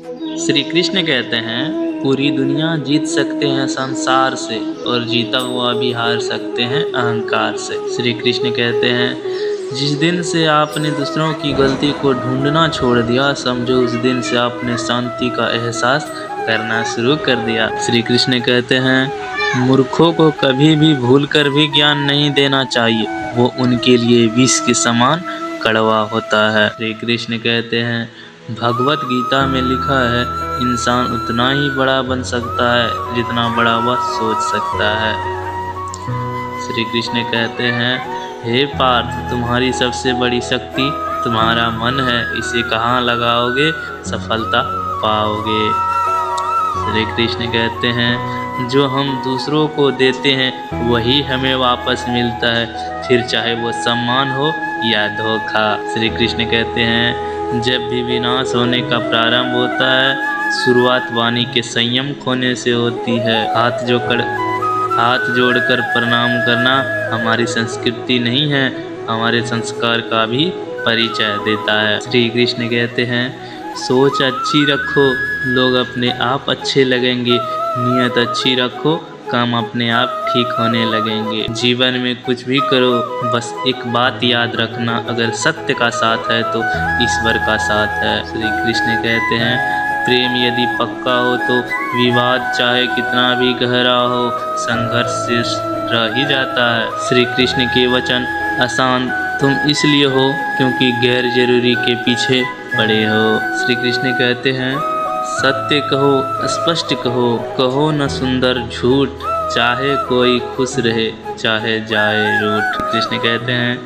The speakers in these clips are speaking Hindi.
श्री कृष्ण कहते हैं, पूरी दुनिया जीत सकते हैं संसार से और जीता हुआ भी हार सकते हैं अहंकार से। श्री कृष्ण कहते हैं, जिस दिन से आपने दूसरों की गलती को ढूंढना छोड़ दिया, समझो उस दिन से आपने शांति का एहसास करना शुरू कर दिया। श्री कृष्ण कहते हैं, मूर्खों को कभी भी भूल कर भी ज्ञान नहीं देना चाहिए, वो उनके लिए विष के समान कड़वा होता है। श्री कृष्ण कहते हैं, भगवत गीता में लिखा है, इंसान उतना ही बड़ा बन सकता है जितना बड़ा वह सोच सकता है। श्री कृष्ण कहते हैं, हे पार्थ, तुम्हारी सबसे बड़ी शक्ति तुम्हारा मन है, इसे कहाँ लगाओगे सफलता पाओगे। श्री कृष्ण कहते हैं, जो हम दूसरों को देते हैं वही हमें वापस मिलता है, फिर चाहे वो सम्मान हो या धोखा। श्री कृष्ण कहते हैं, जब भी विनाश होने का प्रारंभ होता है, शुरुआत वाणी के संयम खोने से होती है। हाथ जोड़कर प्रणाम करना हमारी संस्कृति नहीं है, हमारे संस्कार का भी परिचय देता है। श्री कृष्ण कहते हैं, सोच अच्छी रखो, लोग अपने आप अच्छे लगेंगे, नीयत अच्छी रखो, काम अपने आप ठीक होने लगेंगे। जीवन में कुछ भी करो, बस एक बात याद रखना, अगर सत्य का साथ है तो ईश्वर का साथ है। श्री कृष्ण कहते हैं, प्रेम यदि पक्का हो तो विवाद चाहे कितना भी गहरा हो, संघर्ष से रह ही जाता है। श्री कृष्ण के वचन आसान तुम इसलिए हो क्योंकि गैर जरूरी के पीछे पड़े हो। श्री कृष्ण कहते हैं, सत्य कहो, स्पष्ट कहो, कहो न सुंदर झूठ, चाहे कोई खुश रहे चाहे जाए रूठ। कृष्ण कहते हैं,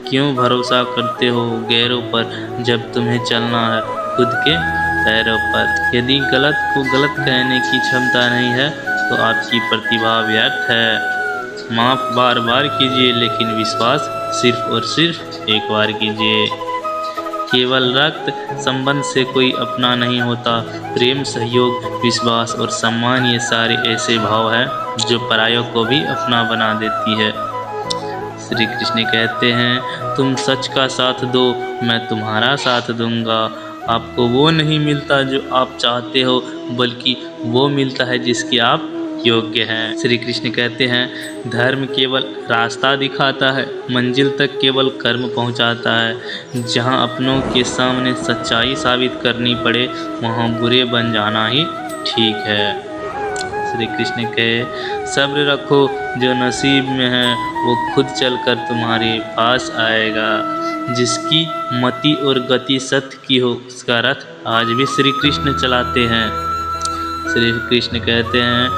क्यों भरोसा करते हो गैरों पर जब तुम्हें चलना है खुद के पैरों पर। यदि गलत को गलत कहने की क्षमता नहीं है तो आपकी प्रतिभा व्यर्थ है। माफ़ बार बार कीजिए, लेकिन विश्वास सिर्फ और सिर्फ एक बार कीजिए। केवल रक्त संबंध से कोई अपना नहीं होता। प्रेम, सहयोग, विश्वास और सम्मान, ये सारे ऐसे भाव हैं जो परायों को भी अपना बना देती है। श्री कृष्ण कहते हैं, तुम सच का साथ दो, मैं तुम्हारा साथ दूंगा। आपको वो नहीं मिलता जो आप चाहते हो, बल्कि वो मिलता है जिसकी आप योग्य हैं। श्री कृष्ण कहते हैं, धर्म केवल रास्ता दिखाता है, मंजिल तक केवल कर्म पहुंचाता है। जहां अपनों के सामने सच्चाई साबित करनी पड़े, वहां बुरे बन जाना ही ठीक है। श्री कृष्ण कहे, सब्र रखो, जो नसीब में है वो खुद चलकर तुम्हारे पास आएगा। जिसकी मति और गति सत्य की हो, उसका रथ आज भी श्री कृष्ण चलाते हैं। श्री कृष्ण कहते हैं,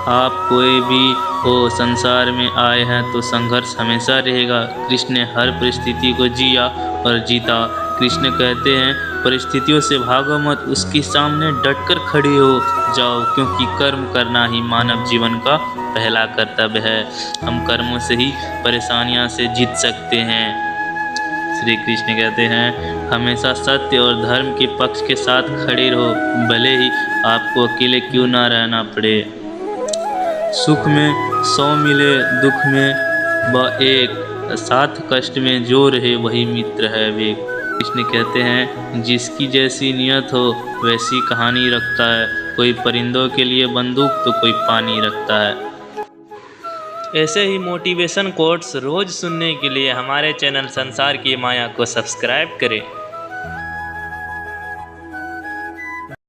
आप कोई भी हो, संसार में आए हैं तो संघर्ष हमेशा रहेगा। कृष्ण ने हर परिस्थिति को जिया और जीता। कृष्ण कहते हैं, परिस्थितियों से भागो मत, उसके सामने डटकर खड़े हो जाओ, क्योंकि कर्म करना ही मानव जीवन का पहला कर्तव्य है। हम कर्मों से ही परेशानियां से जीत सकते हैं। श्री कृष्ण कहते हैं, हमेशा सत्य और धर्म के पक्ष के साथ खड़े रहो, भले ही आपको अकेले क्यों ना रहना पड़े। सुख में 100 मिले, दुख में एक, साथ कष्ट में जो रहे वही मित्र है वे। कृष्ण कहते हैं, जिसकी जैसी नियत हो वैसी कहानी रखता है। कोई परिंदों के लिए बंदूक तो कोई पानी रखता है। ऐसे ही मोटिवेशन कोट्स रोज सुनने के लिए हमारे चैनल संसार की माया को सब्सक्राइब करें।